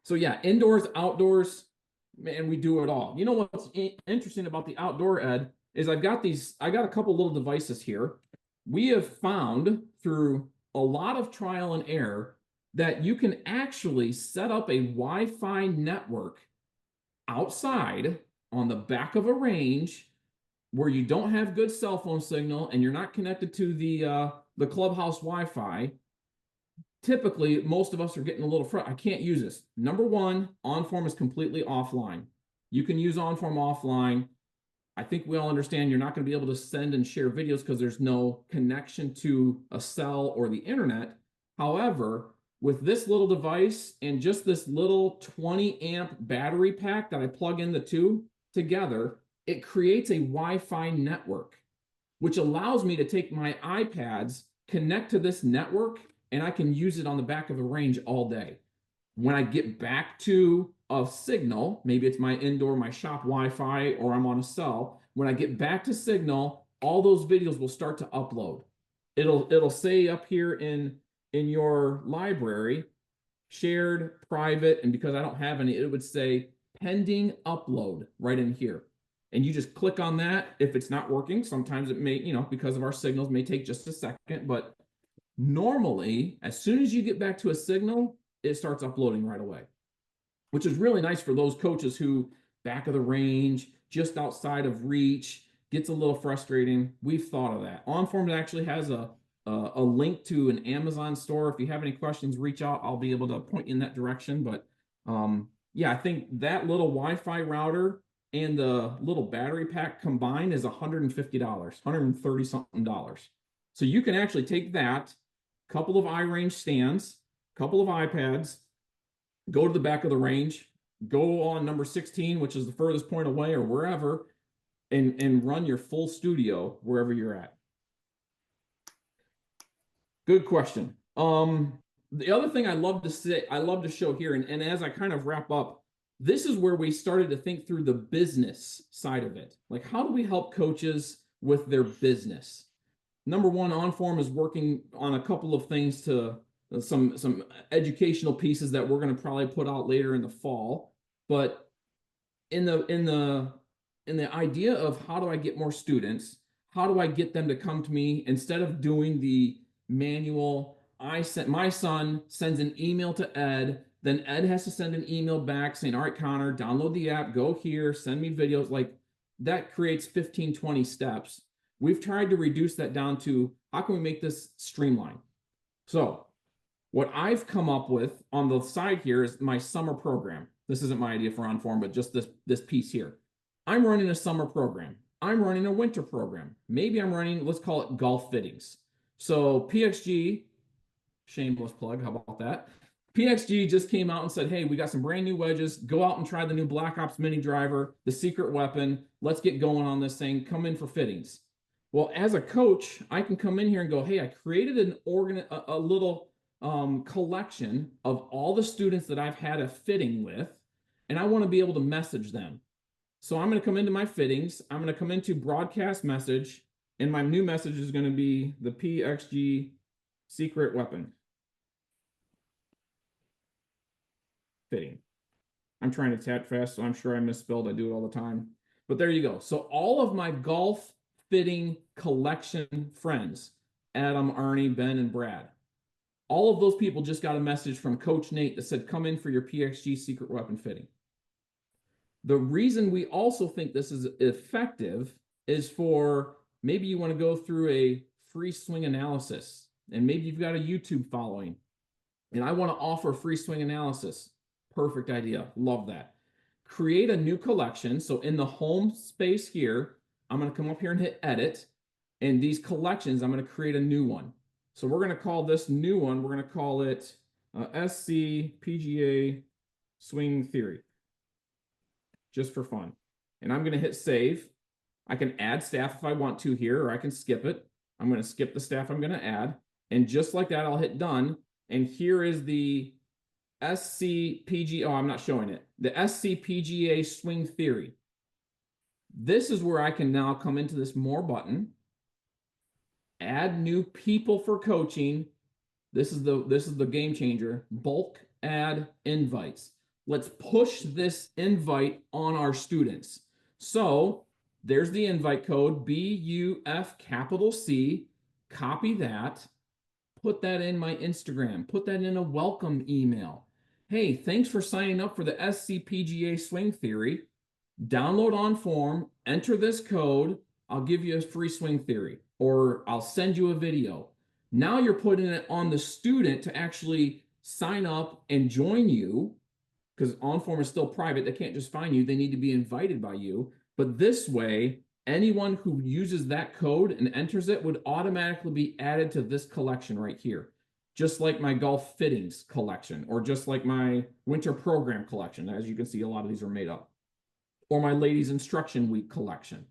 So yeah, indoors, outdoors, man, we do it all. You know what's interesting about the outdoor, Ed, is I got a couple little devices here. We have found through a lot of trial and error that you can actually set up a Wi-Fi network outside on the back of a range where you don't have good cell phone signal and you're not connected to the clubhouse Wi-Fi. Typically, most of us are getting a little I can't use this. Number one, OnForm is completely offline. You can use OnForm offline. I think we all understand you're not going to be able to send and share videos because there's no connection to a cell or the internet. However, with this little device and just this little 20 amp battery pack that I plug in the two together, it creates a Wi-Fi network, which allows me to take my iPads, connect to this network, and I can use it on the back of the range all day. When I get back to a signal, maybe it's my indoor, my shop Wi-Fi, or I'm on a cell. When I get back to signal, all those videos will start to upload. It'll say up here in your library, shared, private, and because I don't have any, it would say pending upload right in here. And you just click on that. If it's not working, sometimes it may, because of our signals, may take just a second, but normally, as soon as you get back to a signal, it starts uploading right away, which is really nice for those coaches who back of the range, just outside of reach, gets a little frustrating. We've thought of that. OnForm actually has a link to an Amazon store. If you have any questions, reach out. I'll be able to point you in that direction. But yeah, I think that little Wi-Fi router and the little battery pack combined is $150, $130 something. So you can actually take that, couple of iRange stands, couple of iPads, go to the back of the range, go on number 16, which is the furthest point away or wherever, and run your full studio wherever you're at. Good question. The other thing I love to show here, and as I kind of wrap up, this is where we started to think through the business side of it. Like, how do we help coaches with their business? Number one, OnForm is working on a couple of things to some educational pieces that we're going to probably put out later in the fall. But in the idea of how do I get more students, how do I get them to come to me instead of doing the manual? My son sends an email to Ed, then Ed has to send an email back saying, all right, Connor, download the app, go here, send me videos. Like that creates 15, 20 steps. We've tried to reduce that down to how can we make this streamlined? So what I've come up with on the side here is my summer program. This isn't my idea for OnForm, but just this piece here. I'm running a summer program. I'm running a winter program. Maybe I'm running, let's call it golf fittings. So PXG, shameless plug, how about that? PXG just came out and said, hey, we got some brand new wedges. Go out and try the new Black Ops Mini driver, the secret weapon. Let's get going on this thing. Come in for fittings. Well, as a coach, I can come in here and go, hey, I created a little collection of all the students that I've had a fitting with, and I want to be able to message them. So I'm going to come into my fittings. I'm going to come into broadcast message, and my new message is going to be the PXG secret weapon fitting. I'm trying to tap fast, so I'm sure I misspelled. I do it all the time. But there you go. So all of my golf fitting collection friends, Adam, Arnie, Ben, and Brad, all of those people just got a message from Coach Nate that said, come in for your PXG secret weapon fitting. The reason we also think this is effective is for maybe you want to go through a free swing analysis, and maybe you've got a YouTube following, and I want to offer free swing analysis. Perfect idea. Love that. Create a new collection. So in the home space here, I'm going to come up here and hit edit. And these collections, I'm going to create a new one. So we're going to call this new one, we're going to call it SCPGA Swing Theory, just for fun. And I'm going to hit save. I can add staff if I want to here, or I can skip it. I'm going to skip the staff I'm going to add. And just like that, I'll hit done. And here is the SCPGA, oh, I'm not showing it. The SCPGA Swing Theory. This is where I can now come into this more button, add new people for coaching. This is the game changer. Bulk add invites. Let's push this invite on our students. So there's the invite code, BUF capital C. Copy that. Put that in my Instagram. Put that in a welcome email. Hey, thanks for signing up for the SCPGA Swing Theory. Download OnForm, enter this code. I'll give you a free swing theory, or I'll send you a video. Now you're putting it on the student to actually sign up and join you, because OnForm is still private. They can't just find you. They need to be invited by you. But this way, anyone who uses that code and enters it would automatically be added to this collection right here. Just like my golf fittings collection, or just like my winter program collection. As you can see, a lot of these are made up. Or my ladies instruction week collection.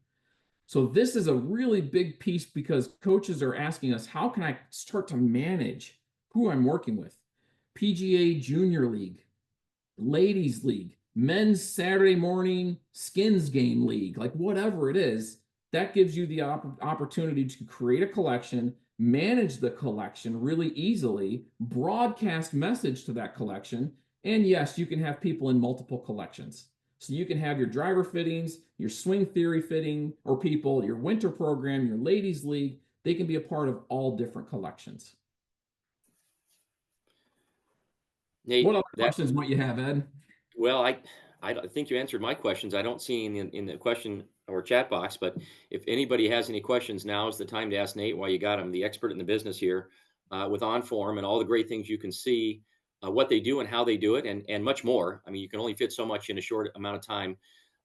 So this is a really big piece because coaches are asking us, how can I start to manage who I'm working with? PGA Junior League, Ladies League, Men's Saturday Morning Skins Game League, like whatever it is, that gives you the opportunity to create a collection, manage the collection really easily, broadcast message to that collection, and yes, you can have people in multiple collections. So you can have your driver fittings, your swing theory fitting, or people, your winter program, your ladies league. They can be a part of all different collections. Nate, what other questions might you have, Ed? Well, I think you answered my questions. I don't see any in the question or chat box, but if anybody has any questions, now is the time to ask Nate while you got him, the expert in the business here with OnForm and all the great things you can see, what they do and how they do it, and much more. I mean, you can only fit so much in a short amount of time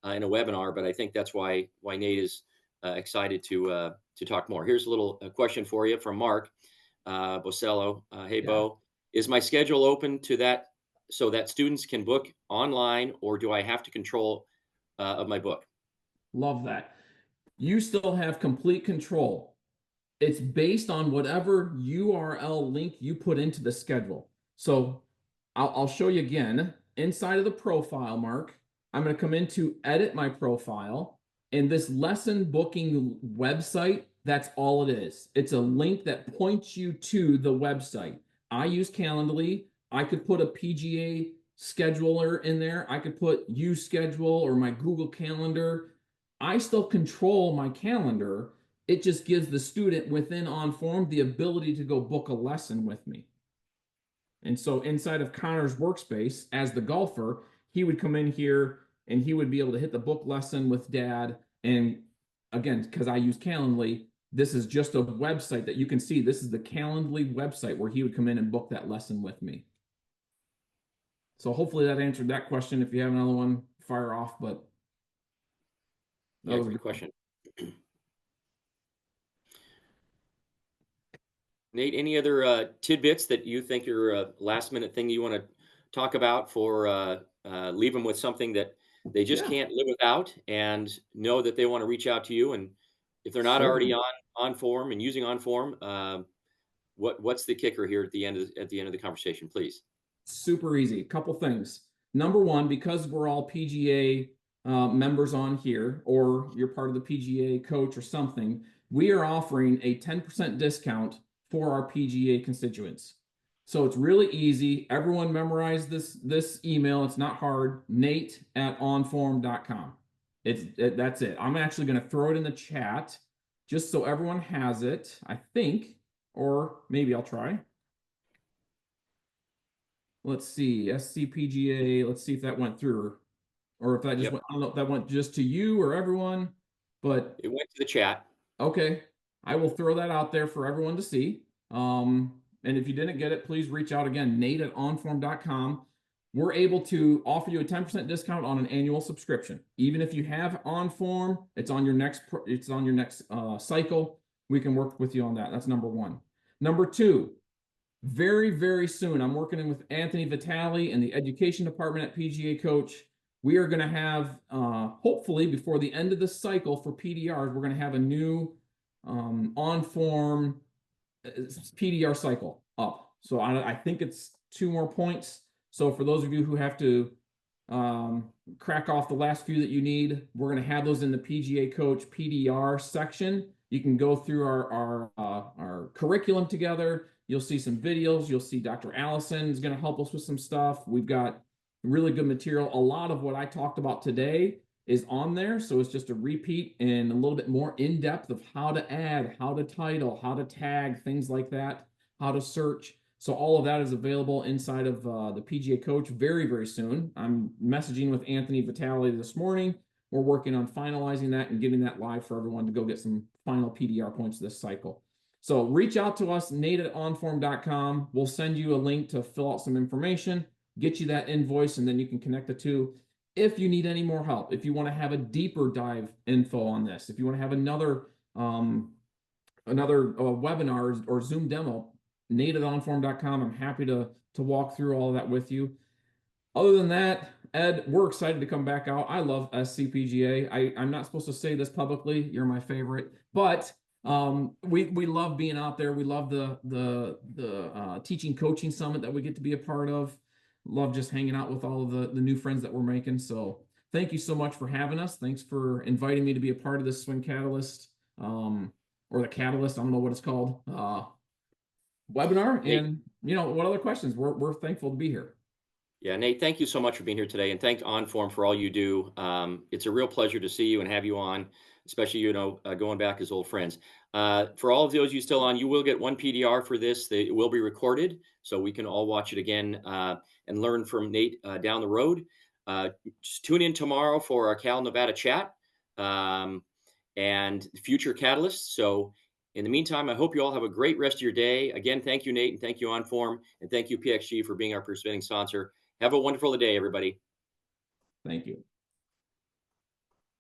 in a webinar, but I think that's why Nate is excited to talk more. Here's a little question for you from Mark Bocello. Hey, yeah. Bo, is my schedule open to that so that students can book online, or do I have to control of my book? Love that. You still have complete control. It's based on whatever URL link you put into the schedule. So I'll show you again. Inside of the profile, Mark, I'm going to come into edit my profile, and this lesson booking website, that's all it is. It's a link that points you to the website. I use Calendly. I could put a PGA scheduler in there. I could put schedule or my Google Calendar. I still control my calendar. It just gives the student within OnForm the ability to go book a lesson with me. And so inside of Connor's workspace, as the golfer, he would come in here and he would be able to hit the book lesson with dad. And again, because I use Calendly, this is just a website that you can see. This is the Calendly website where he would come in and book that lesson with me. So hopefully that answered that question. If you have another one, fire off. But yeah, great question. Nate, any other tidbits that you think are a last minute thing you want to talk about for leave them with something that they just can't live without and know that they want to reach out to you? And if they're not already on OnForm and using OnForm, what's the kicker here at the end of the conversation, please? Super easy. Couple things. Number one, because we're all PGA members on here, or you're part of the PGA coach or something, we are offering a 10% discount for our PGA constituents. So it's really easy. Everyone memorize this email. It's not hard. Nate@onform.com. That's it. I'm actually going to throw it in the chat just so everyone has it, I think, or maybe I'll try. Let's see, SCPGA. Let's see if that went through, or if that just went. I don't know if that went just to you or everyone, but it went to the chat. Okay, I will throw that out there for everyone to see. And if you didn't get it, please reach out again. Nate@onform.com. We're able to offer you a 10% discount on an annual subscription. Even if you have OnForm, it's on your next cycle. We can work with you on that. That's number one. Number two. Very, very soon, I'm working with Anthony Vitale in the education department at PGA Coach. We are going to have, hopefully before the end of the cycle for PDRs, we're going to have a new OnForm PDR cycle up. So I think it's 2 more points. So for those of you who have to crack off the last few that you need, we're going to have those in the PGA Coach PDR section. You can go through our curriculum together. You'll see some videos. You'll see Dr. Allison is going to help us with some stuff. We've got really good material. A lot of what I talked about today is on there. So it's just a repeat and a little bit more in depth of how to add, how to title, how to tag, things like that, how to search. So all of that is available inside of the PGA Coach very, very soon. I'm messaging with Anthony Vitale this morning. We're working on finalizing that and getting that live for everyone to go get some final PDR points this cycle. So reach out to us, Nate@onform.com. We'll send you a link to fill out some information, get you that invoice, and then you can connect the two. If you need any more help, if you want to have a deeper dive info on this, if you want to have another webinar or Zoom demo, Nate@onform.com. I'm happy to walk through all of that with you. Other than that, Ed, we're excited to come back out. I love SCPGA. I'm not supposed to say this publicly. You're my favorite, but we love being out there. We love the teaching coaching summit that we get to be a part of. Love just hanging out with all of the new friends that we're making. So thank you so much for having us. Thanks for inviting me to be a part of this Swing Catalyst, or the Catalyst, I don't know what it's called, webinar. Nate, and what other questions? We're thankful to be here. Yeah, Nate, thank you so much for being here today, and thank OnForm for all you do. It's a real pleasure to see you and have you on, especially going back as old friends. For all of those you still on, you will get one PDR for this. It will be recorded, so we can all watch it again and learn from Nate down the road. Just tune in tomorrow for our Cal Nevada chat and future catalysts. So in the meantime, I hope you all have a great rest of your day. Again, thank you, Nate, and thank you, OnForm, and thank you, PXG, for being our participating sponsor. Have a wonderful day, everybody. Thank you.